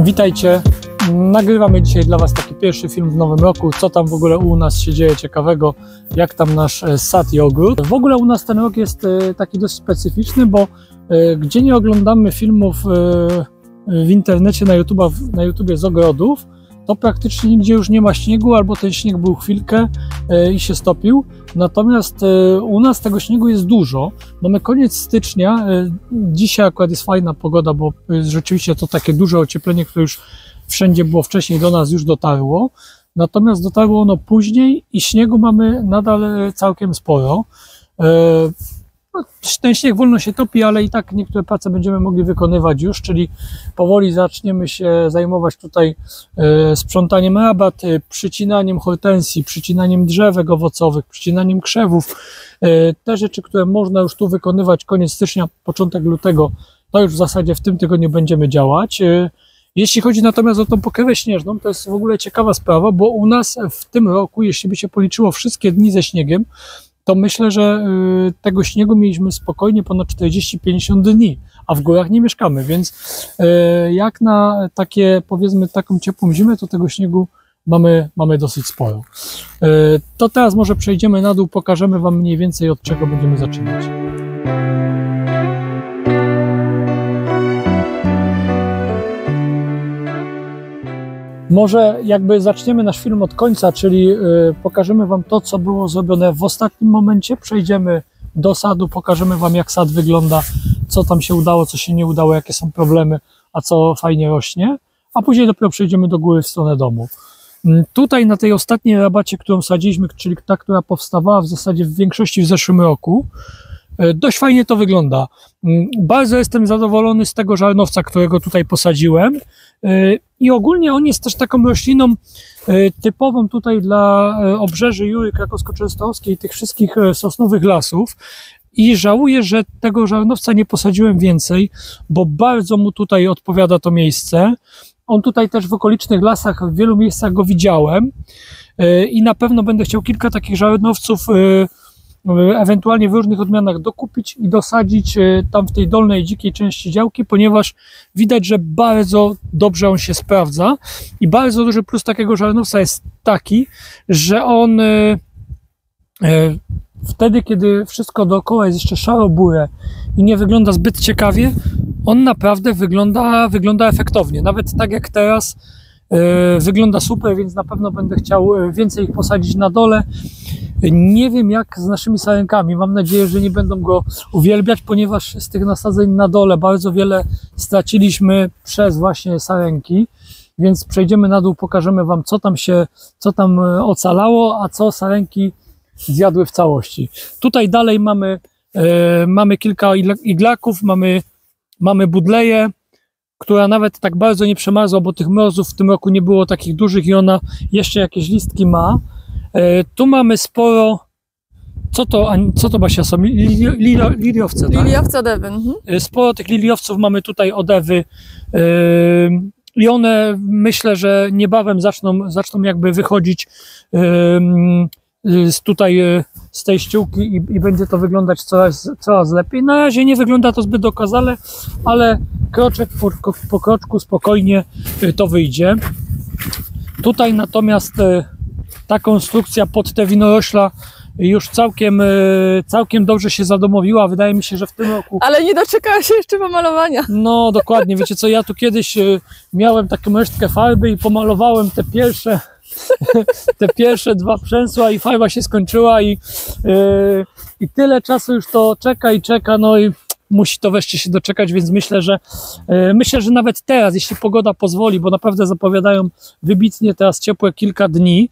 Witajcie, nagrywamy dzisiaj dla Was taki pierwszy film w nowym roku, co tam w ogóle u nas się dzieje ciekawego, jak tam nasz sad i ogród. W ogóle u nas ten rok jest taki dość specyficzny, bo gdzie nie oglądamy filmów w internecie, na YouTubie z ogrodów, to praktycznie nigdzie już nie ma śniegu, albo ten śnieg był chwilkę i się stopił. Natomiast u nas tego śniegu jest dużo. Mamy koniec stycznia, dzisiaj akurat jest fajna pogoda, bo rzeczywiście to takie duże ocieplenie, które już wszędzie było wcześniej, do nas już dotarło. Natomiast dotarło ono później i śniegu mamy nadal całkiem sporo. Ten śnieg wolno się topi, ale i tak niektóre prace będziemy mogli wykonywać już, czyli powoli zaczniemy się zajmować tutaj sprzątaniem rabat, przycinaniem hortensji, przycinaniem drzewek owocowych, przycinaniem krzewów. Te rzeczy, które można już tu wykonywać koniec stycznia, początek lutego, to już w zasadzie w tym tygodniu będziemy działać. Jeśli chodzi natomiast o tą pokrywę śnieżną, to jest w ogóle ciekawa sprawa, bo u nas w tym roku, jeśli by się policzyło wszystkie dni ze śniegiem, to myślę, że tego śniegu mieliśmy spokojnie ponad 40-50 dni, a w górach nie mieszkamy, więc jak na takie, powiedzmy, taką ciepłą zimę, to tego śniegu mamy dosyć sporo. To teraz może przejdziemy na dół, pokażemy Wam mniej więcej, od czego będziemy zaczynać. Może jakby zaczniemy nasz film od końca, czyli pokażemy Wam to, co było zrobione w ostatnim momencie, przejdziemy do sadu, pokażemy Wam, jak sad wygląda, co tam się udało, co się nie udało, jakie są problemy, a co fajnie rośnie, a później dopiero przejdziemy do góry w stronę domu. Tutaj na tej ostatniej rabacie, którą sadziliśmy, czyli ta, która powstawała w zasadzie w większości w zeszłym roku, dość fajnie to wygląda. Bardzo jestem zadowolony z tego żarnowca, którego tutaj posadziłem i ogólnie on jest też taką rośliną typową tutaj dla obrzeży Jury Krakowsko-Częstochowskiej i tych wszystkich sosnowych lasów i żałuję, że tego żarnowca nie posadziłem więcej, bo bardzo mu tutaj odpowiada to miejsce. On tutaj też w okolicznych lasach, w wielu miejscach go widziałem i na pewno będę chciał kilka takich żarnowców ewentualnie w różnych odmianach dokupić i dosadzić tam w tej dolnej, dzikiej części działki, ponieważ widać, że bardzo dobrze on się sprawdza i bardzo duży plus takiego żarnowca jest taki, że on wtedy, kiedy wszystko dookoła jest jeszcze szaro-bure i nie wygląda zbyt ciekawie, on naprawdę wygląda efektownie, nawet tak jak teraz wygląda super, więc na pewno będę chciał więcej ich posadzić na dole. Nie wiem jak z naszymi sarenkami, mam nadzieję, że nie będą go uwielbiać, ponieważ z tych nasadzeń na dole bardzo wiele straciliśmy przez właśnie sarenki, więc przejdziemy na dół, pokażemy Wam, co tam ocalało, a co sarenki zjadły w całości. Tutaj dalej mamy kilka iglaków, mamy budleję, która nawet tak bardzo nie przemarzła, bo tych mrozów w tym roku nie było takich dużych i ona jeszcze jakieś listki ma. Tu mamy sporo, co to Basia są? Liliowce, tak? Liliowce, odewy. Sporo tych liliowców mamy tutaj, odewy i one myślę, że niebawem zaczną jakby wychodzić z tej ściółki i będzie to wyglądać coraz lepiej. Na razie nie wygląda to zbyt okazale, ale kroczek po kroczku spokojnie to wyjdzie. Tutaj natomiast ta konstrukcja pod te winorośla już całkiem dobrze się zadomowiła. Wydaje mi się, że w tym roku... Ale nie doczekała się jeszcze pomalowania. No dokładnie, wiecie co, ja tu kiedyś miałem taką resztkę farby i pomalowałem te pierwsze dwa przęsła i farba się skończyła i tyle czasu już to czeka, no i musi to wreszcie się doczekać, więc myślę, że nawet teraz, jeśli pogoda pozwoli, bo naprawdę zapowiadają wybitnie teraz ciepłe kilka dni,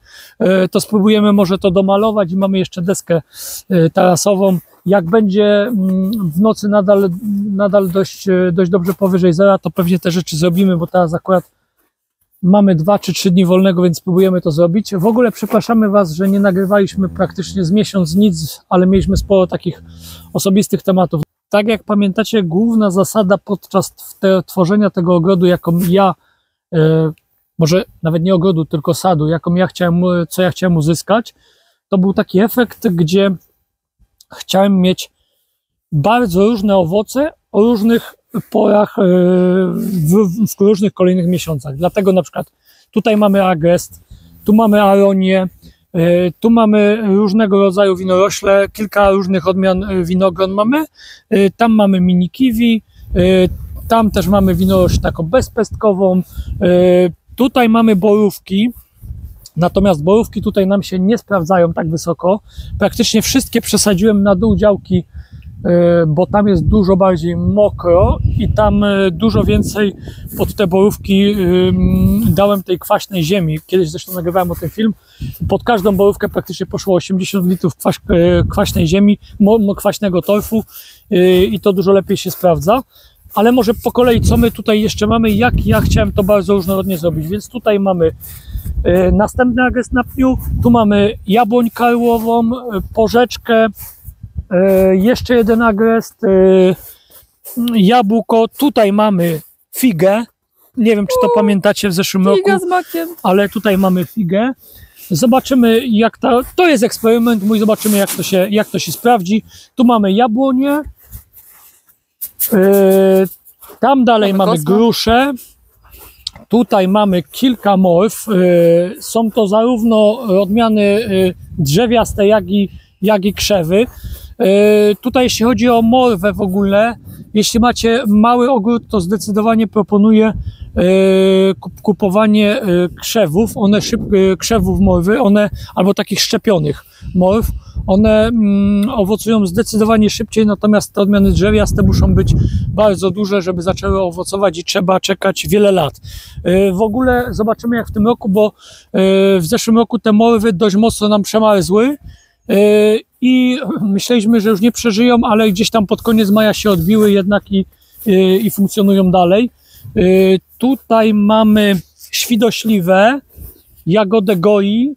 to spróbujemy może to domalować i mamy jeszcze deskę tarasową. Jak będzie w nocy nadal dość dobrze powyżej zera, to pewnie te rzeczy zrobimy, bo teraz akurat mamy 2 czy 3 dni wolnego, więc spróbujemy to zrobić. W ogóle przepraszamy Was, że nie nagrywaliśmy praktycznie z miesiąc nic, ale mieliśmy sporo takich osobistych tematów. Tak jak pamiętacie, główna zasada podczas tworzenia tego ogrodu, jaką ja, może nawet nie ogrodu, tylko sadu, co ja chciałem uzyskać, to był taki efekt, gdzie chciałem mieć bardzo różne owoce o różnych porach, w różnych kolejnych miesiącach. Dlatego na przykład tutaj mamy Agrest, tu mamy Aronię, tu mamy różnego rodzaju winorośle, kilka różnych odmian winogron mamy, tam mamy mini kiwi, tam też mamy winorośl taką bezpestkową, tutaj mamy borówki, natomiast borówki tutaj nam się nie sprawdzają tak wysoko, praktycznie wszystkie przesadziłem na dół działki, bo tam jest dużo bardziej mokro i tam dużo więcej pod te borówki dałem tej kwaśnej ziemi. Kiedyś zresztą nagrywałem o tym film. Pod każdą borówkę praktycznie poszło 80 litrów kwaśnej ziemi, kwaśnego torfu i to dużo lepiej się sprawdza. Ale może po kolei, co my tutaj jeszcze mamy, jak ja chciałem to bardzo różnorodnie zrobić. Więc tutaj mamy następny agrest na pniu, tu mamy jabłoń karłową, porzeczkę, jeszcze jeden agrest, jabłko, tutaj mamy figę, nie wiem czy to pamiętacie w zeszłym Figa roku, z makiem. ale tutaj mamy figę. Zobaczymy jak to jest eksperyment mój, zobaczymy jak to się sprawdzi. Tu mamy jabłonię, tam dalej mamy gruszę, tutaj mamy kilka morw, są to zarówno odmiany drzewiaste jak i krzewy. Tutaj jeśli chodzi o morwę w ogóle, jeśli macie mały ogród, to zdecydowanie proponuję kupowanie krzewów, krzewów morwy, albo takich szczepionych morw, one owocują zdecydowanie szybciej, natomiast te odmiany drzewiaste muszą być bardzo duże, żeby zaczęły owocować i trzeba czekać wiele lat. W ogóle zobaczymy jak w tym roku, bo w zeszłym roku te morwy dość mocno nam przemarzły, i myśleliśmy, że już nie przeżyją, ale gdzieś tam pod koniec maja się odbiły jednak i funkcjonują dalej. Tutaj mamy świdośliwę, jagodę goi,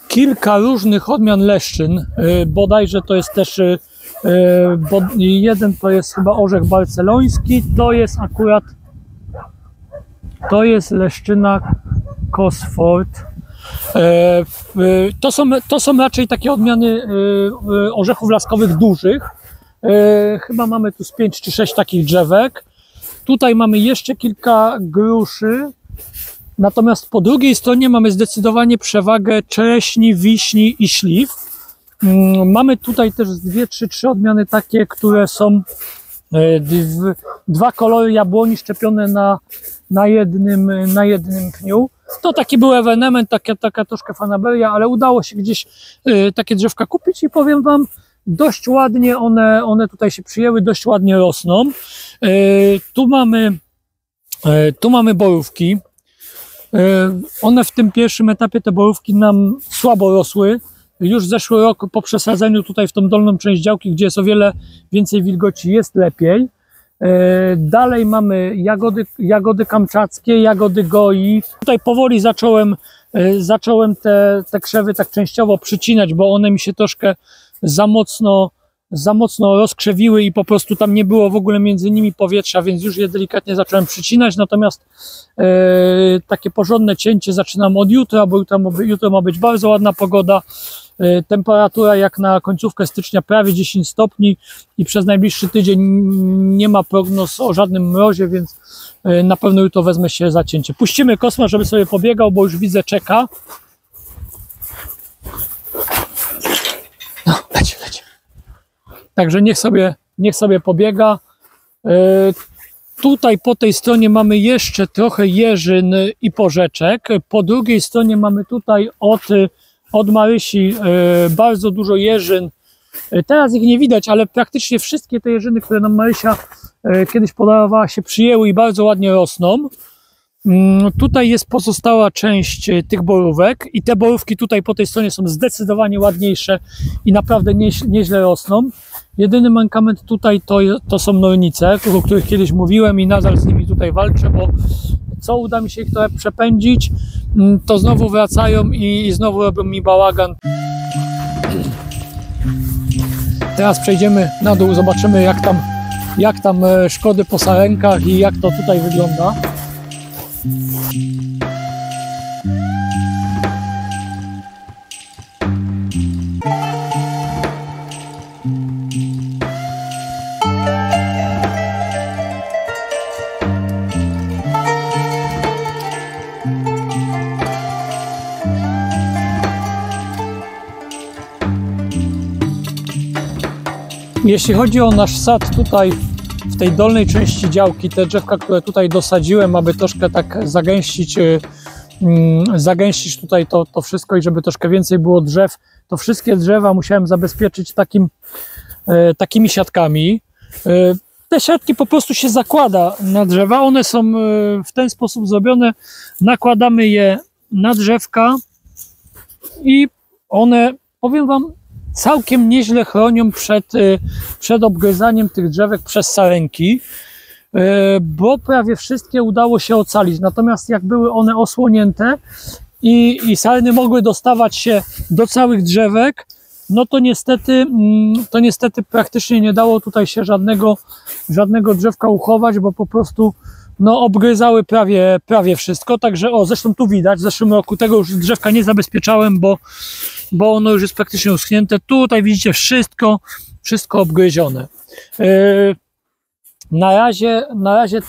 kilka różnych odmian leszczyn, bodajże to jest też, jeden to jest chyba orzech barceloński, to jest leszczyna Cosford. To są raczej takie odmiany orzechów laskowych dużych. Chyba mamy tu z 5 czy 6 takich drzewek. Tutaj mamy jeszcze kilka gruszy. Natomiast po drugiej stronie mamy zdecydowanie przewagę czereśni, wiśni i śliw. Mamy tutaj też 2, 3 odmiany takie, które są dwa kolory jabłoni szczepione na jednym pniu. To taki był ewenement, taka troszkę fanaberia, ale udało się gdzieś takie drzewka kupić i powiem wam, dość ładnie one tutaj się przyjęły, dość ładnie rosną. Tu mamy borówki. One w tym pierwszym etapie, te borówki nam słabo rosły. Już zeszły rok po przesadzeniu tutaj w tą dolną część działki, gdzie jest o wiele więcej wilgoci, jest lepiej. Dalej mamy jagody kamczackie, jagody goi. Tutaj powoli zacząłem te krzewy tak częściowo przycinać, bo one mi się troszkę za mocno rozkrzewiły i po prostu tam nie było w ogóle między nimi powietrza, więc już je delikatnie zacząłem przycinać, natomiast takie porządne cięcie zaczynam od jutra, bo jutro ma być bardzo ładna pogoda. Temperatura jak na końcówkę stycznia prawie 10 stopni i przez najbliższy tydzień nie ma prognoz o żadnym mrozie, więc na pewno jutro wezmę się za cięcie. Puścimy Kosma, żeby sobie pobiegał, bo już widzę, czeka. No, leci. Także niech sobie pobiega. Tutaj po tej stronie mamy jeszcze trochę jeżyn i porzeczek. Po drugiej stronie mamy tutaj od Marysi bardzo dużo jeżyn. Teraz ich nie widać, ale praktycznie wszystkie te jeżyny, które nam Marysia kiedyś podarowała, się przyjęły i bardzo ładnie rosną. Tutaj jest pozostała część tych borówek i te borówki tutaj po tej stronie są zdecydowanie ładniejsze i naprawdę nieźle rosną. Jedyny mankament tutaj to są nornice, o których kiedyś mówiłem i nadal z nimi tutaj walczę, bo co uda mi się ich trochę przepędzić, to znowu wracają i znowu robią mi bałagan. Teraz przejdziemy na dół, zobaczymy jak tam szkody po sarenkach i jak to tutaj wygląda. Jeśli chodzi o nasz sad tutaj w tej dolnej części działki, te drzewka, które tutaj dosadziłem, aby troszkę tak zagęścić tutaj to wszystko i żeby troszkę więcej było drzew, to wszystkie drzewa musiałem zabezpieczyć takimi siatkami. Te siatki po prostu się zakłada na drzewa, one są w ten sposób zrobione, nakładamy je na drzewka i one, powiem Wam, całkiem nieźle chronią przed obgryzaniem tych drzewek przez sarenki, bo prawie wszystkie udało się ocalić. Natomiast jak były one osłonięte i sarny mogły dostawać się do całych drzewek, no to niestety praktycznie nie dało tutaj się żadnego drzewka uchować, bo po prostu no, obgryzały prawie wszystko. Także zresztą tu widać, w zeszłym roku tego już drzewka nie zabezpieczałem, bo ono już jest praktycznie uschnięte. Tutaj widzicie wszystko obgryzione. Na razie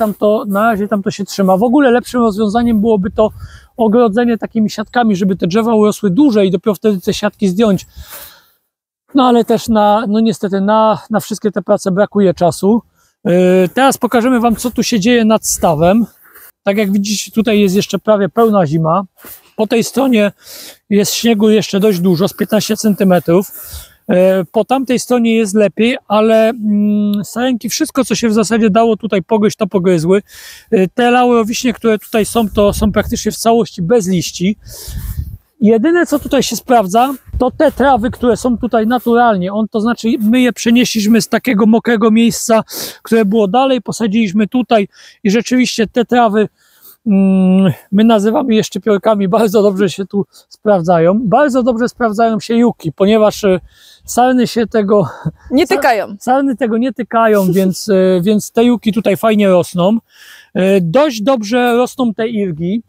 tam to się trzyma. W ogóle lepszym rozwiązaniem byłoby to ogrodzenie takimi siatkami, żeby te drzewa urosły dłużej i dopiero wtedy te siatki zdjąć. No ale też niestety na wszystkie te prace brakuje czasu. Teraz pokażemy Wam, co tu się dzieje nad stawem. Tak jak widzicie, tutaj jest jeszcze prawie pełna zima. Po tej stronie jest śniegu jeszcze dość dużo, z 15 cm. Po tamtej stronie jest lepiej, ale sarenki, wszystko co się w zasadzie dało tutaj pogryźć, to pogryzły. Te laurowiśnie, które tutaj są, to są praktycznie w całości bez liści. Jedyne co tutaj się sprawdza, to te trawy, które są tutaj naturalnie, to znaczy my je przenieśliśmy z takiego mokrego miejsca, które było dalej, posadziliśmy tutaj i rzeczywiście te trawy my nazywamy je szczypiorkami, bardzo dobrze się tu sprawdzają. Bardzo dobrze sprawdzają się juki, ponieważ sarny się tego nie tykają. Sarny tego nie tykają, więc te juki tutaj fajnie rosną. Dość dobrze rosną te irgi.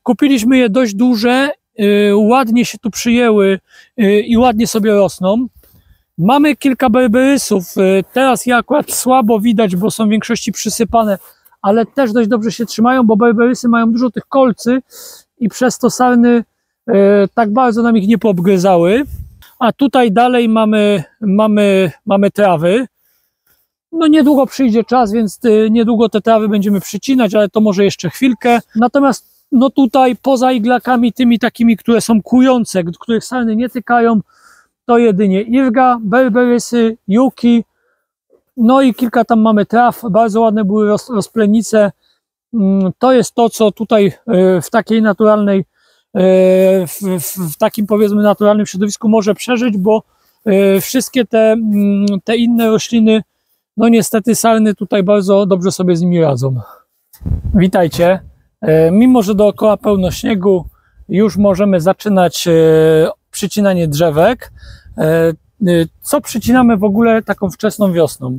Kupiliśmy je dość duże, ładnie się tu przyjęły i ładnie sobie rosną. Mamy kilka berberysów, teraz je akurat słabo widać, bo są w większości przysypane, ale też dość dobrze się trzymają, bo berberysy mają dużo tych kolcy i przez to sarny tak bardzo nam ich nie poobgryzały. A tutaj dalej mamy trawy. No niedługo przyjdzie czas, więc niedługo te trawy będziemy przycinać, ale to może jeszcze chwilkę. Natomiast no tutaj poza iglakami, tymi takimi, które są kujące, których sarny nie tykają, to jedynie irga, berberysy, juki, no i kilka tam mamy traw, bardzo ładne były rozplenice. To jest to, co tutaj w takiej naturalnej, w takim powiedzmy naturalnym środowisku może przeżyć, bo wszystkie te inne rośliny, no niestety sarny tutaj bardzo dobrze sobie z nimi radzą. Witajcie. Mimo że dookoła pełno śniegu, już możemy zaczynać przycinanie drzewek. Co przycinamy w ogóle taką wczesną wiosną?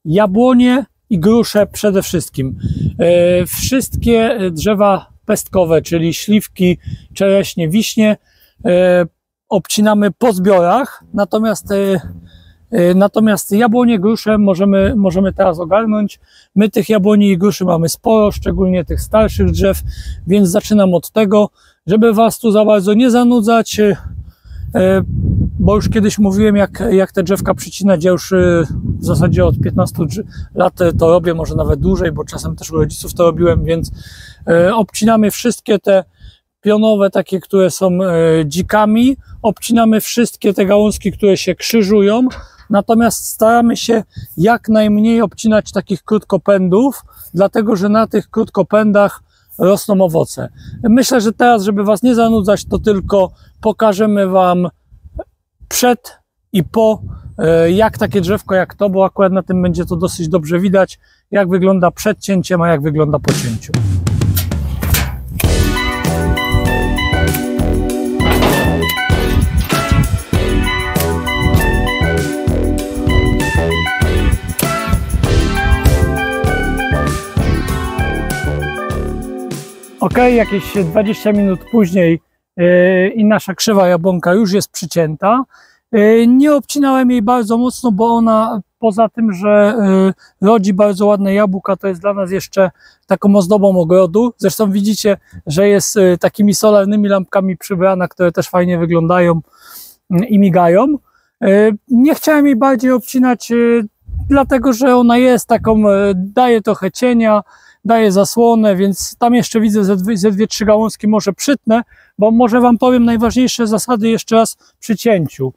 Jabłonie i grusze przede wszystkim. Wszystkie drzewa pestkowe, czyli śliwki, czereśnie, wiśnie, obcinamy po zbiorach, natomiast jabłonie, grusze możemy teraz ogarnąć. My tych jabłoni i gruszy mamy sporo, szczególnie tych starszych drzew, więc zaczynam od tego, żeby Was tu za bardzo nie zanudzać, bo już kiedyś mówiłem, jak te drzewka przycinać. Ja już w zasadzie od 15 lat to robię, może nawet dłużej, bo czasem też u rodziców to robiłem, więc obcinamy wszystkie te pionowe, takie, które są dzikami, obcinamy wszystkie te gałązki, które się krzyżują, natomiast staramy się jak najmniej obcinać takich krótkopędów, dlatego że na tych krótkopędach rosną owoce. Myślę, że teraz, żeby Was nie zanudzać, to tylko pokażemy Wam przed i po, jak takie drzewko jak to, bo akurat na tym będzie to dosyć dobrze widać, jak wygląda przed cięciem, a jak wygląda po cięciu. Ok, jakieś 20 minut później i nasza krzywa jabłonka już jest przycięta. Nie obcinałem jej bardzo mocno, bo ona poza tym, że rodzi bardzo ładne jabłka, to jest dla nas jeszcze taką ozdobą ogrodu. Zresztą widzicie, że jest takimi solarnymi lampkami przybrana, które też fajnie wyglądają i migają. Nie chciałem jej bardziej obcinać, dlatego że ona jest taką, daje trochę cienia, daje zasłonę, więc tam jeszcze widzę ze dwie, trzy gałązki może przytnę, bo może wam powiem najważniejsze zasady jeszcze raz przy cięciu.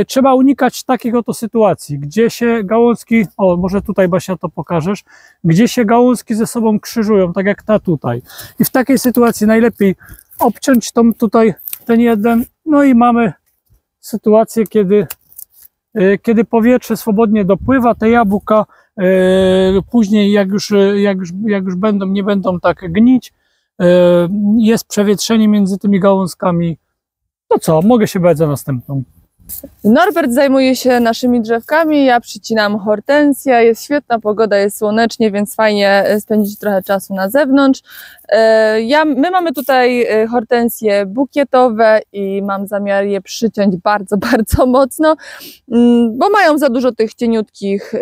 Trzeba unikać takiej oto sytuacji, gdzie się gałązki, o może tutaj Basia to pokażesz, gdzie się gałązki ze sobą krzyżują, tak jak ta tutaj. I w takiej sytuacji najlepiej obciąć tą tutaj ten jeden, no i mamy sytuację, kiedy powietrze swobodnie dopływa, te jabłka później jak już nie będą tak gnić, jest przewietrzenie między tymi gałązkami. To co, mogę się brać za następną. Norbert zajmuje się naszymi drzewkami, ja przycinam hortensję, jest świetna pogoda, jest słonecznie, więc fajnie spędzić trochę czasu na zewnątrz. My mamy tutaj hortensje bukietowe i mam zamiar je przyciąć bardzo, bardzo mocno, bo mają za dużo tych cieniutkich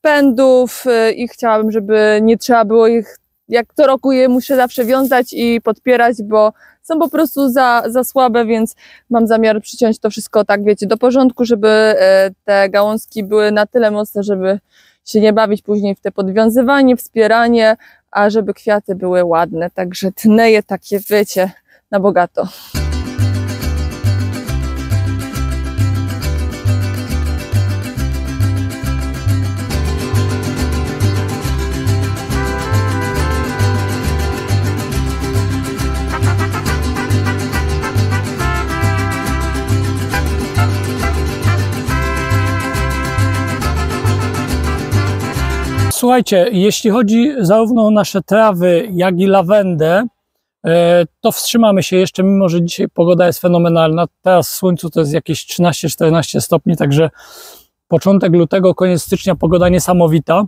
pędów i chciałabym, żeby nie trzeba było ich, jak co roku je muszę zawsze wiązać i podpierać, bo są po prostu za słabe, więc mam zamiar przyciąć to wszystko, tak wiecie, do porządku, żeby te gałązki były na tyle mocne, żeby się nie bawić później w te podwiązywanie, wspieranie, a żeby kwiaty były ładne. Także tnę je takie, wiecie, na bogato. Słuchajcie, jeśli chodzi zarówno o nasze trawy, jak i lawendę, to wstrzymamy się jeszcze, mimo że dzisiaj pogoda jest fenomenalna. Teraz w słońcu to jest jakieś 13-14 stopni, także początek lutego, koniec stycznia, pogoda niesamowita,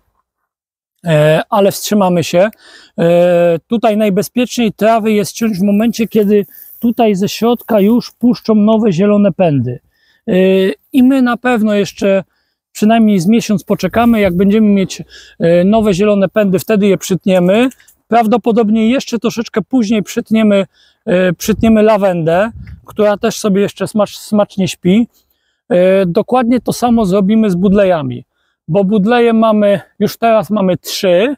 ale wstrzymamy się. Tutaj najbezpieczniej trawy jest ciąć w momencie, kiedy tutaj ze środka już puszczą nowe zielone pędy. I my na pewno jeszcze przynajmniej z miesiąc poczekamy, jak będziemy mieć nowe zielone pędy, wtedy je przytniemy. Prawdopodobnie jeszcze troszeczkę później przytniemy lawendę, która też sobie jeszcze smacznie śpi. Dokładnie to samo zrobimy z budlejami, bo budleje już teraz mamy 3.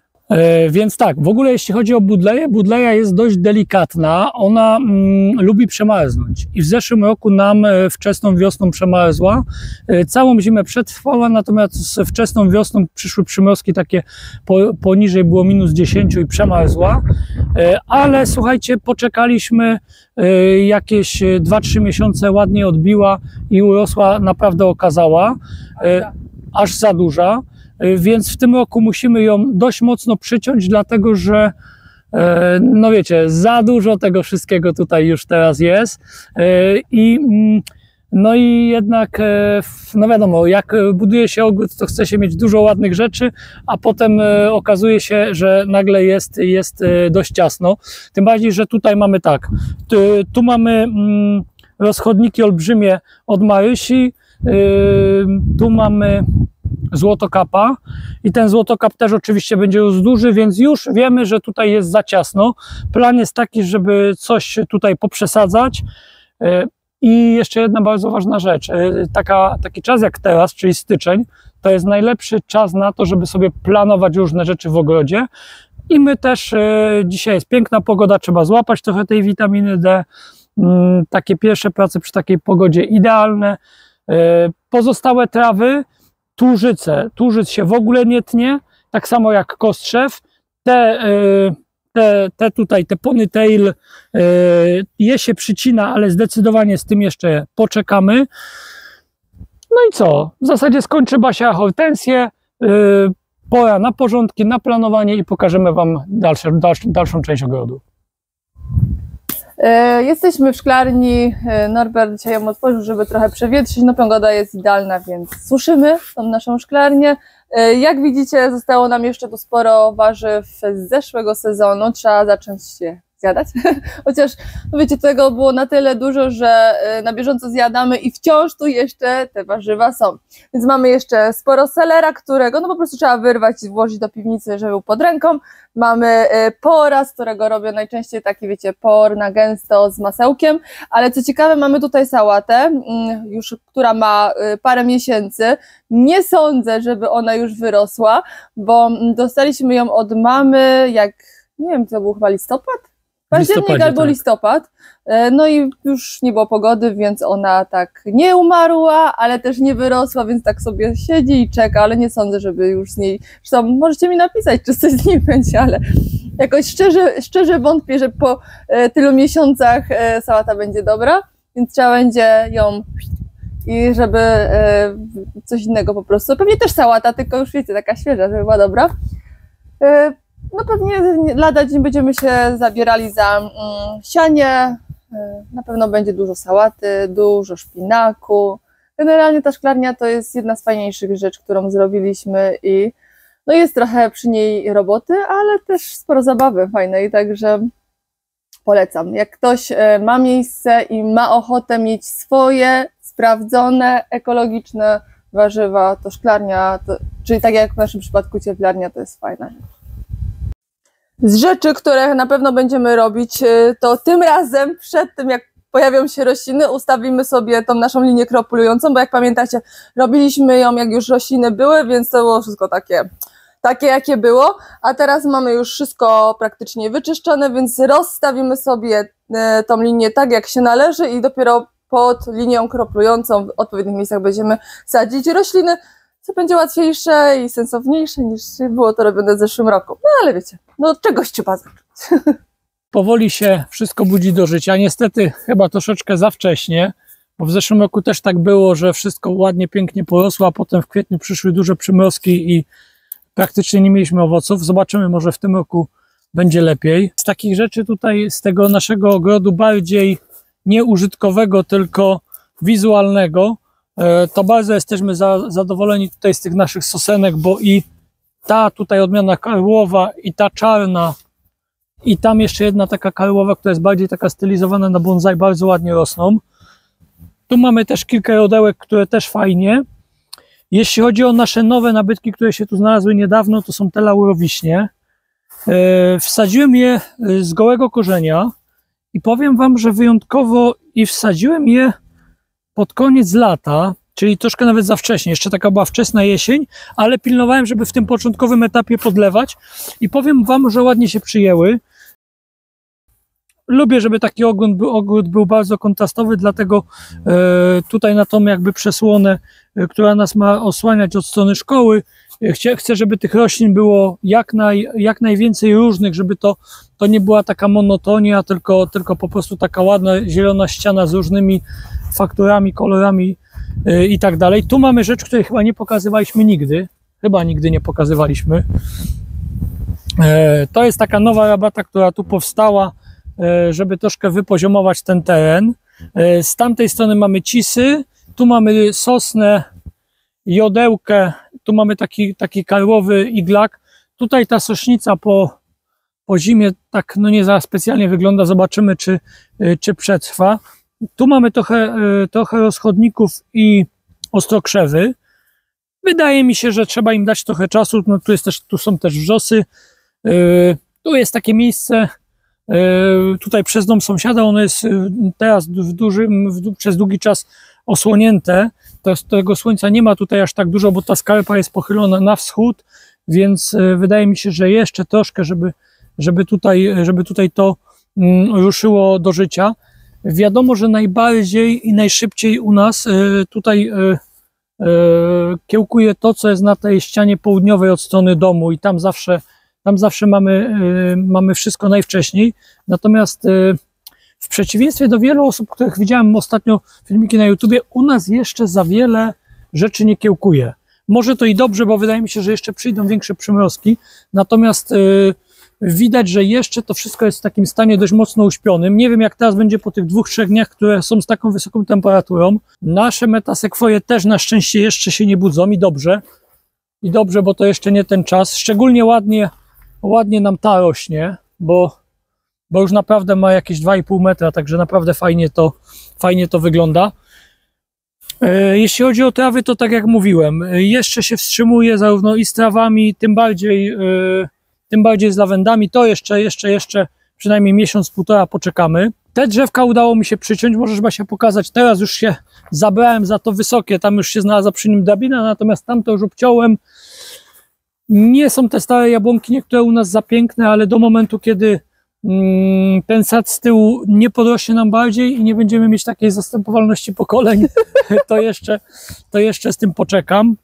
Więc tak, w ogóle jeśli chodzi o budleja jest dość delikatna, ona lubi przemarzgnąć i w zeszłym roku nam wczesną wiosną przemarzła, całą zimę przetrwała, natomiast wczesną wiosną przyszły przymrozki takie poniżej było -10 i przemarzła, ale słuchajcie, poczekaliśmy jakieś 2-3 miesiące, ładnie odbiła i urosła naprawdę okazała, aż za duża. Więc w tym roku musimy ją dość mocno przyciąć, dlatego że no wiecie, za dużo tego wszystkiego tutaj już teraz jest no i jednak, no wiadomo, jak buduje się ogród, to chce się mieć dużo ładnych rzeczy, a potem okazuje się, że nagle jest dość ciasno, tym bardziej, że tutaj mamy tak, tu mamy rozchodniki olbrzymie od Marysi, tu mamy złotokapa i ten złotokap też oczywiście będzie już duży, więc już wiemy, że tutaj jest za ciasno. Plan jest taki, żeby coś tutaj poprzesadzać. I jeszcze jedna bardzo ważna rzecz, taki czas jak teraz, czyli styczeń, to jest najlepszy czas na to, żeby sobie planować różne rzeczy w ogrodzie i my też, dzisiaj jest piękna pogoda, trzeba złapać trochę tej witaminy D, takie pierwsze prace przy takiej pogodzie idealne. Pozostałe trawy, tłużyc się w ogóle nie tnie, tak samo jak kostrzew. Te ponytail je się przycina, ale zdecydowanie z tym jeszcze poczekamy. No i co? W zasadzie skończy Basia hortensję, pora na porządki, na planowanie i pokażemy wam dalszą część ogrodu. Jesteśmy w szklarni, Norbert dzisiaj ją otworzył, żeby trochę przewietrzyć, no pogoda jest idealna, więc suszymy tą naszą szklarnię. Jak widzicie, zostało nam jeszcze tu sporo warzyw z zeszłego sezonu, trzeba zacząć się zjadać, chociaż no wiecie, tego było na tyle dużo, że na bieżąco zjadamy i wciąż tu jeszcze te warzywa są. Więc mamy jeszcze sporo selera, którego no po prostu trzeba wyrwać i włożyć do piwnicy, żeby był pod ręką. Mamy pora, z którego robię najczęściej taki, wiecie, por na gęsto z masełkiem, ale co ciekawe, mamy tutaj sałatę, już która ma parę miesięcy. Nie sądzę, żeby ona już wyrosła, bo dostaliśmy ją od mamy, jak nie wiem, to był chyba listopad? Październik albo tak. listopad. No i już nie było pogody, więc ona tak nie umarła, ale też nie wyrosła, więc tak sobie siedzi i czeka, ale nie sądzę, żeby już z niej... Zresztą możecie mi napisać, czy coś z niej będzie, ale jakoś szczerze wątpię, że po tylu miesiącach sałata będzie dobra, więc trzeba będzie ją... I żeby coś innego po prostu. Pewnie też sałata, tylko już wiecie, taka świeża, żeby była dobra. No pewnie lada dzień będziemy się zabierali za sianie. Na pewno będzie dużo sałaty, dużo szpinaku. Generalnie ta szklarnia to jest jedna z fajniejszych rzeczy, którą zrobiliśmy i no jest trochę przy niej roboty, ale też sporo zabawy fajnej, także polecam. Jak ktoś ma miejsce i ma ochotę mieć swoje sprawdzone, ekologiczne warzywa, to szklarnia, czyli tak jak w naszym przypadku cieplarnia, to jest fajna rzecz. Z rzeczy, które na pewno będziemy robić, to tym razem, przed tym jak pojawią się rośliny, ustawimy sobie tą naszą linię kroplującą, bo jak pamiętacie, robiliśmy ją jak już rośliny były, więc to było wszystko takie jakie było, a teraz mamy już wszystko praktycznie wyczyszczone, więc rozstawimy sobie tą linię tak jak się należy i dopiero pod linią kroplującą w odpowiednich miejscach będziemy sadzić rośliny, co będzie łatwiejsze i sensowniejsze niż było to robione w zeszłym roku. No ale wiecie, no od czegoś trzeba zacząć. Powoli się wszystko budzi do życia. Niestety chyba troszeczkę za wcześnie, bo w zeszłym roku też tak było, że wszystko ładnie, pięknie porosło, a potem w kwietniu przyszły duże przymrozki i praktycznie nie mieliśmy owoców. Zobaczymy, może w tym roku będzie lepiej. Z takich rzeczy tutaj, z tego naszego ogrodu bardziej nie użytkowego, tylko wizualnego, to bardzo jesteśmy zadowoleni tutaj z tych naszych sosenek, bo i ta tutaj odmiana karłowa, i ta czarna, i tam jeszcze jedna taka karłowa, która jest bardziej taka stylizowana na bonsai, bardzo ładnie rosną. Tu mamy też kilka rodełek, które też fajnie. Jeśli chodzi o nasze nowe nabytki, które się tu znalazły niedawno, to są te laurowiśnie. Wsadziłem je z gołego korzenia i powiem wam, że wyjątkowo i wsadziłem je pod koniec lata, czyli troszkę nawet za wcześnie, jeszcze taka była wczesna jesień, ale pilnowałem, żeby w tym początkowym etapie podlewać i powiem wam, że ładnie się przyjęły. Lubię, żeby taki ogród był bardzo kontrastowy, dlatego tutaj na tą jakby przesłonę, która nas ma osłaniać od strony szkoły, chcę, żeby tych roślin było jak najwięcej różnych, żeby to nie była taka monotonia, tylko po prostu taka ładna zielona ściana z różnymi fakturami, kolorami i tak dalej. Tu mamy rzecz, której chyba nie pokazywaliśmy nigdy. Chyba nigdy nie pokazywaliśmy. To jest taka nowa rabata, która tu powstała, żeby troszkę wypoziomować ten teren. Z tamtej strony mamy cisy, tu mamy sosnę, jodełkę, tu mamy taki karłowy iglak. Tutaj ta sośnica po zimie tak no nie za specjalnie wygląda, zobaczymy czy przetrwa. Tu mamy trochę rozchodników i ostrokrzewy. Wydaje mi się, że trzeba im dać trochę czasu. No, tu są też wrzosy. Tu jest takie miejsce, tutaj przez dom sąsiada, ono jest teraz przez długi czas osłonięte. Tego słońca nie ma tutaj aż tak dużo, bo ta skarpa jest pochylona na wschód, więc wydaje mi się, że jeszcze troszkę, żeby tutaj to ruszyło do życia. Wiadomo, że najbardziej i najszybciej u nas tutaj kiełkuje to, co jest na tej ścianie południowej od strony domu i tam zawsze mamy wszystko najwcześniej. Natomiast w przeciwieństwie do wielu osób, których widziałem ostatnio filmiki na YouTubie, u nas jeszcze za wiele rzeczy nie kiełkuje. Może to i dobrze, bo wydaje mi się, że jeszcze przyjdą większe przymrozki, natomiast widać, że jeszcze to wszystko jest w takim stanie dość mocno uśpionym. Nie wiem, jak teraz będzie po tych 2-3 dniach, które są z taką wysoką temperaturą. Nasze metasekwoje też na szczęście jeszcze się nie budzą i dobrze. I dobrze, bo to jeszcze nie ten czas. Szczególnie ładnie nam ta rośnie, bo bo już naprawdę ma jakieś 2,5 metra, także naprawdę fajnie to wygląda. Jeśli chodzi o trawy, to tak jak mówiłem, jeszcze się wstrzymuje zarówno i z trawami, tym bardziej z lawendami, to jeszcze przynajmniej miesiąc, półtora poczekamy. Te drzewka udało mi się przyciąć, możesz Basia pokazać, teraz już się zabrałem za to wysokie, tam już się znalazła przy nim drabina, natomiast tamto już obciąłem. Nie są te stare jabłonki niektóre u nas za piękne, ale do momentu, kiedy ten sad z tyłu nie podrośnie nam bardziej i nie będziemy mieć takiej zastępowalności pokoleń, to jeszcze z tym poczekam.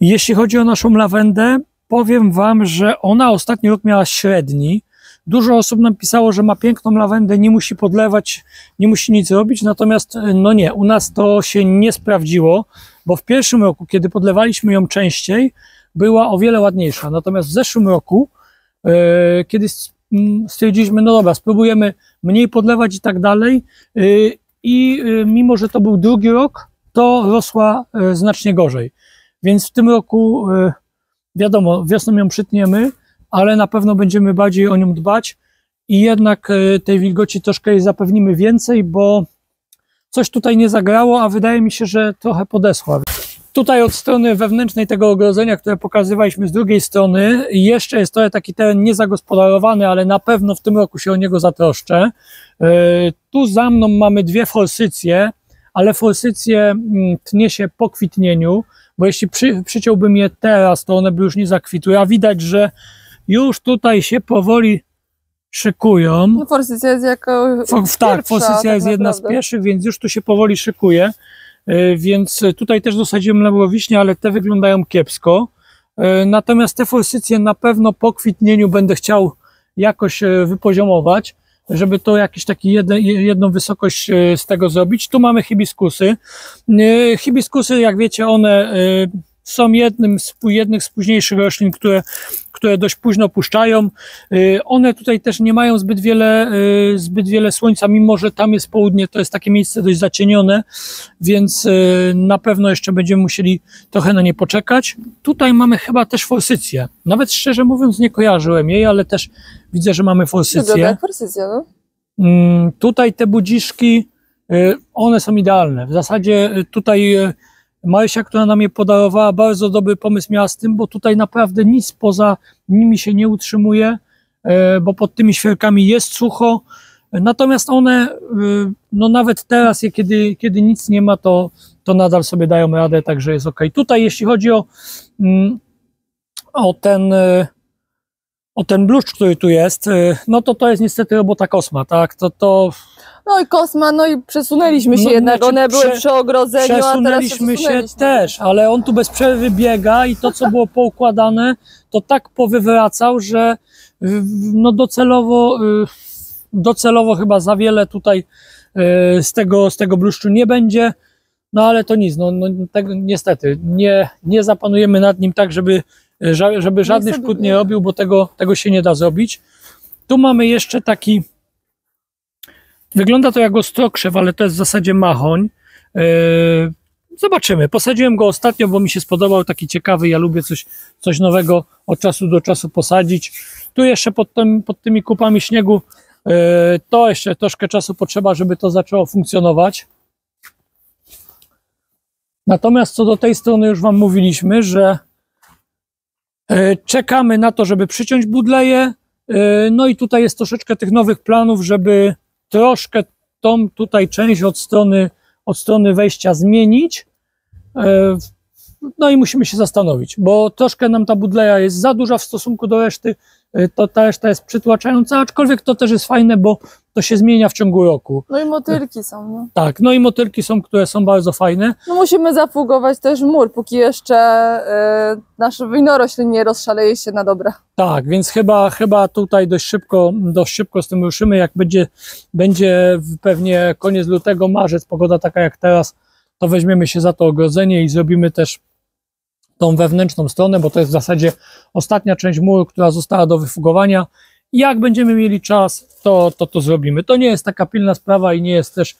Jeśli chodzi o naszą lawendę, powiem Wam, że ona ostatni rok miała średni. Dużo osób nam pisało, że ma piękną lawendę, nie musi podlewać, nie musi nic robić, natomiast no nie, u nas to się nie sprawdziło, bo w pierwszym roku, kiedy podlewaliśmy ją częściej, była o wiele ładniejsza. Natomiast w zeszłym roku, kiedy stwierdziliśmy, no dobra, spróbujemy mniej podlewać i tak dalej, i mimo, że to był drugi rok, to rosła znacznie gorzej. Więc w tym roku, wiadomo, wiosną ją przytniemy, ale na pewno będziemy bardziej o nią dbać i jednak tej wilgoci troszkę jej zapewnimy więcej, bo coś tutaj nie zagrało, a wydaje mi się, że trochę podeschła. Tutaj od strony wewnętrznej tego ogrodzenia, które pokazywaliśmy z drugiej strony, jeszcze jest trochę taki teren niezagospodarowany, ale na pewno w tym roku się o niego zatroszczę. Tu za mną mamy dwie forsycje, ale forsycje tnie się po kwitnieniu, bo jeśli przyciąłbym je teraz, to one by już nie zakwitły, a widać, że już tutaj się powoli szykują. No, forsycja jest jako tak, forsycja jest jedna z pierwszych, więc już tu się powoli szykuje. Więc tutaj też dosadziłem laburowiśnie, ale te wyglądają kiepsko. Natomiast te forsycje na pewno po kwitnieniu będę chciał jakoś wypoziomować, żeby to jakiś taki jedną wysokość z tego zrobić. Tu mamy hibiskusy. Hibiskusy, jak wiecie, one są jednych z późniejszych roślin, które dość późno puszczają. One tutaj też nie mają zbyt wiele słońca, mimo że tam jest południe, to jest takie miejsce dość zacienione, więc na pewno jeszcze będziemy musieli trochę na nie poczekać. Tutaj mamy chyba też forsycję. Nawet szczerze mówiąc nie kojarzyłem jej, ale też widzę, że mamy forsycję. Tak, forsycja, no. Tutaj te budziszki, one są idealne. W zasadzie tutaj Marysia, która nam je podarowała, bardzo dobry pomysł miała z tym, bo tutaj naprawdę nic poza nimi się nie utrzymuje, bo pod tymi świerkami jest sucho, natomiast one, no nawet teraz, kiedy nic nie ma, to nadal sobie dają radę, także jest ok. Tutaj jeśli chodzi o ten bluszcz, który tu jest, no to jest niestety robota Kosma, tak, No i Kosma, no i przesunęliśmy się jednak, znaczy one były przy ogrodzeniu, a teraz się też, ale on tu bez przerwy biega i to, co było poukładane, to tak powywracał, że no docelowo chyba za wiele tutaj z tego bluszczu nie będzie, no ale to nic, tego, niestety, nie zapanujemy nad nim tak, żeby żadnych szkód nie robił, bo tego się nie da zrobić. Tu mamy jeszcze taki, wygląda to jak ostrokrzew, ale to jest w zasadzie machoń. Zobaczymy. Posadziłem go ostatnio, bo mi się spodobał, taki ciekawy. Ja lubię coś nowego od czasu do czasu posadzić. Tu jeszcze pod tymi kupami śniegu to jeszcze troszkę czasu potrzeba, żeby to zaczęło funkcjonować. Natomiast co do tej strony już Wam mówiliśmy, że czekamy na to, żeby przyciąć budleje. No i tutaj jest troszeczkę tych nowych planów, żeby troszkę tą tutaj część od strony wejścia zmienić. No i musimy się zastanowić, bo troszkę nam ta budleja jest za duża w stosunku do reszty, to ta reszta jest przytłaczająca, aczkolwiek to też jest fajne, bo to się zmienia w ciągu roku. No i motylki są, no. Tak, no i motylki są, które są bardzo fajne. No musimy zafugować też mur, póki jeszcze nasze winorośl nie rozszaleje się na dobre. Tak, więc chyba tutaj dość szybko z tym ruszymy, jak będzie pewnie koniec lutego, marzec, pogoda taka jak teraz, to weźmiemy się za to ogrodzenie i zrobimy też tą wewnętrzną stronę, bo to jest w zasadzie ostatnia część muru, która została do wyfugowania. Jak będziemy mieli czas, to zrobimy. To nie jest taka pilna sprawa i nie jest też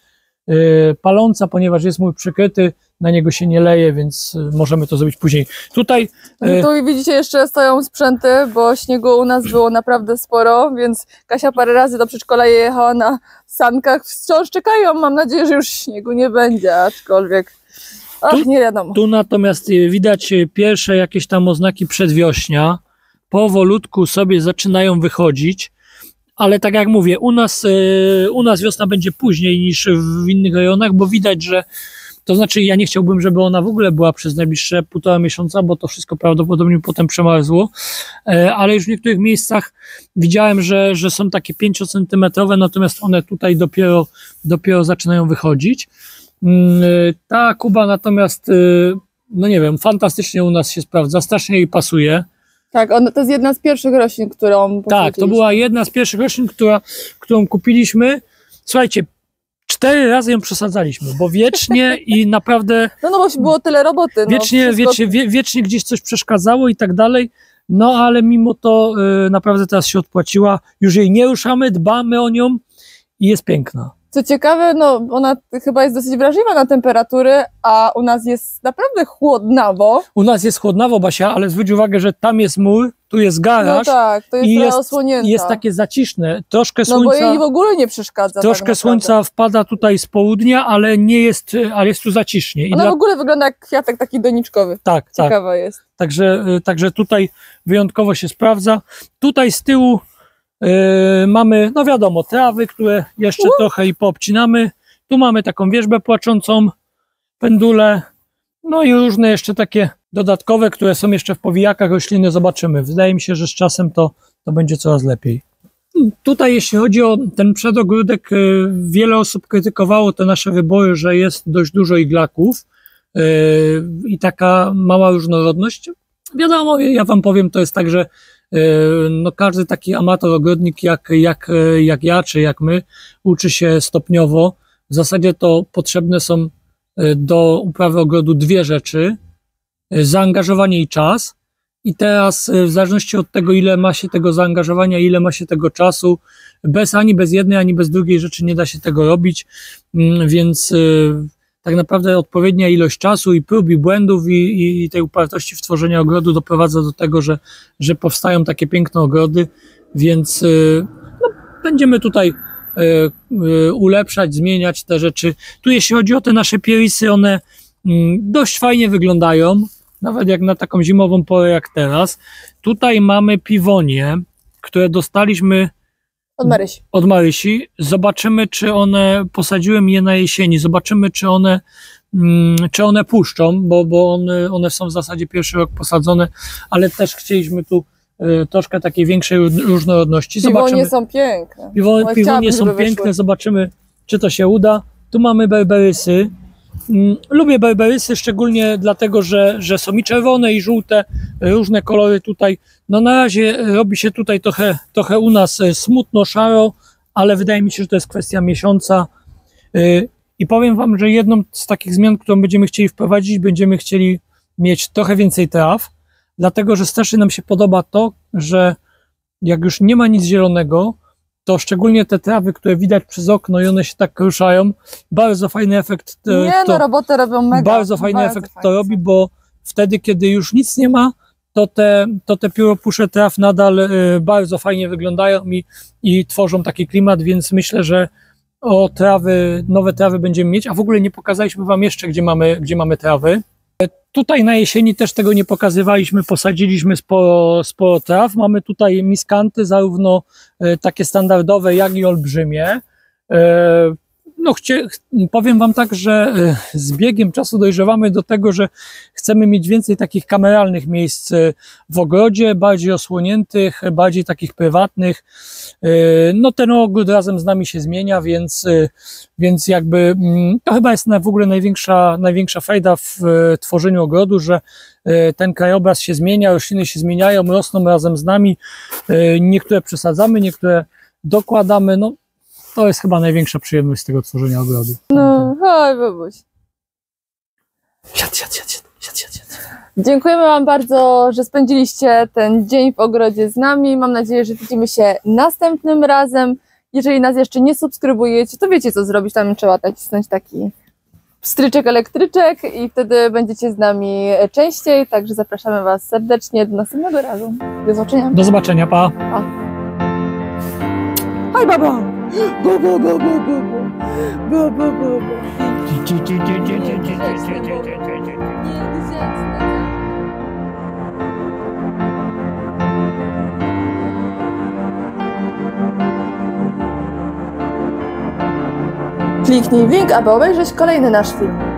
paląca, ponieważ jest mój przykryty, na niego się nie leje, więc możemy to zrobić później. Tutaj Tu widzicie, jeszcze stoją sprzęty, bo śniegu u nas było naprawdę sporo, więc Kasia parę razy do przedszkola jechała na sankach. Wciąż czekają, mam nadzieję, że już śniegu nie będzie, aczkolwiek nie wiadomo. Tu natomiast widać pierwsze jakieś tam oznaki przedwiośnia. Powolutku sobie zaczynają wychodzić, ale tak jak mówię, u nas wiosna będzie później niż w innych rejonach, bo widać, że to znaczy ja nie chciałbym, żeby ona w ogóle była przez najbliższe 1,5 miesiąca, bo to wszystko prawdopodobnie potem przemarzło, ale już w niektórych miejscach widziałem, że są takie 5-centymetrowe, natomiast one tutaj dopiero zaczynają wychodzić. Ta Kuba natomiast, no nie wiem, fantastycznie u nas się sprawdza, strasznie jej pasuje. Tak, to jest jedna z pierwszych roślin, którą Tak, to była jedna z pierwszych roślin, którą kupiliśmy. Słuchajcie, 4 razy ją przesadzaliśmy, bo wiecznie i naprawdę... No bo było tyle roboty. Wiecznie gdzieś coś przeszkadzało i tak dalej, no ale mimo to naprawdę teraz się odpłaciła. Już jej nie ruszamy, dbamy o nią i jest piękna. Co ciekawe, no ona chyba jest dosyć wrażliwa na temperatury, a u nas jest naprawdę chłodnawo. U nas jest chłodnawo, Basia, ale zwróć uwagę, że tam jest mur, tu jest garaż. No tak, to jest trochę osłonięte. Jest takie zaciszne, troszkę słońca. No bo jej w ogóle nie przeszkadza. Troszkę tak słońca wpada tutaj z południa, ale jest tu zacisznie. Ona w ogóle wygląda jak kwiatek taki doniczkowy. Tak, ciekawa jest. Także tutaj wyjątkowo się sprawdza. Tutaj z tyłu mamy, no wiadomo, trawy, które jeszcze trochę i poobcinamy. Tu mamy taką wierzbę płaczącą, pendule, no i różne jeszcze takie dodatkowe, które są jeszcze w powijakach rośliny. Zobaczymy. Wydaje mi się, że z czasem to będzie coraz lepiej. Tutaj jeśli chodzi o ten przedogródek, wiele osób krytykowało te nasze wybory, że jest dość dużo iglaków i taka mała różnorodność. Wiadomo, ja wam powiem, to jest tak, że no każdy taki amator ogrodnik jak ja, czy jak my, uczy się stopniowo. W zasadzie to potrzebne są do uprawy ogrodu 2 rzeczy: zaangażowanie i czas. I teraz w zależności od tego, ile ma się tego zaangażowania, ile ma się tego czasu, ani bez jednej, ani bez drugiej rzeczy nie da się tego robić, więc tak naprawdę odpowiednia ilość czasu i prób, i błędów, i tej upartości w tworzeniu ogrodu doprowadza do tego, że powstają takie piękne ogrody, więc no, będziemy tutaj ulepszać, zmieniać te rzeczy. Tu jeśli chodzi o te nasze pierisy, one dość fajnie wyglądają, nawet jak na taką zimową porę jak teraz. Tutaj mamy piwonie, które dostaliśmy od Marysi. Zobaczymy, czy posadziłem je na jesieni, zobaczymy, czy one puszczą, bo one są w zasadzie pierwszy rok posadzone, ale też chcieliśmy tu troszkę takiej większej różnorodności. Piwonie są piękne. Piwonie są piękne, zobaczymy, czy to się uda. Tu mamy berberysy. Lubię berberysy szczególnie dlatego, że są i czerwone, i żółte, różne kolory tutaj. No na razie robi się tutaj trochę u nas smutno, szaro, ale wydaje mi się, że to jest kwestia miesiąca. I powiem wam, że jedną z takich zmian, którą będziemy chcieli wprowadzić, będziemy chcieli mieć trochę więcej traw, dlatego że strasznie nam się podoba to, że jak już nie ma nic zielonego, to szczególnie te trawy, które widać przez okno i one się tak ruszają, bardzo fajny efekt. Robotę robią mega. Bardzo fajny efekt to robi, bo wtedy, kiedy już nic nie ma, to te pióropusze traw nadal bardzo fajnie wyglądają i tworzą taki klimat, więc myślę, że nowe trawy będziemy mieć, a w ogóle nie pokazaliśmy wam jeszcze, gdzie mamy trawy. Tutaj na jesieni też tego nie pokazywaliśmy, posadziliśmy sporo traw. Mamy tutaj miskanty, zarówno takie standardowe, jak i olbrzymie. No, powiem wam tak, że z biegiem czasu dojrzewamy do tego, że chcemy mieć więcej takich kameralnych miejsc w ogrodzie, bardziej osłoniętych, bardziej takich prywatnych. No ten ogród razem z nami się zmienia, więc jakby to chyba jest w ogóle największa frajda w tworzeniu ogrodu, że ten krajobraz się zmienia, rośliny się zmieniają, rosną razem z nami. Niektóre przesadzamy, niektóre dokładamy. No, to jest chyba największa przyjemność z tego tworzenia ogrodu. No, chodź, babuś. Siad. Dziękujemy wam bardzo, że spędziliście ten dzień w ogrodzie z nami. Mam nadzieję, że widzimy się następnym razem. Jeżeli nas jeszcze nie subskrybujecie, to wiecie co zrobić, tam trzeba nacisnąć taki stryczek elektryczek i wtedy będziecie z nami częściej, także zapraszamy Was serdecznie do następnego razu. Do zobaczenia. Do zobaczenia, pa! Pa. Hej, baba! Bo, bo, bo, bo, bo, bo. Bo, bo, bo, bo. Kliknij w link, aby obejrzeć kolejny nasz film.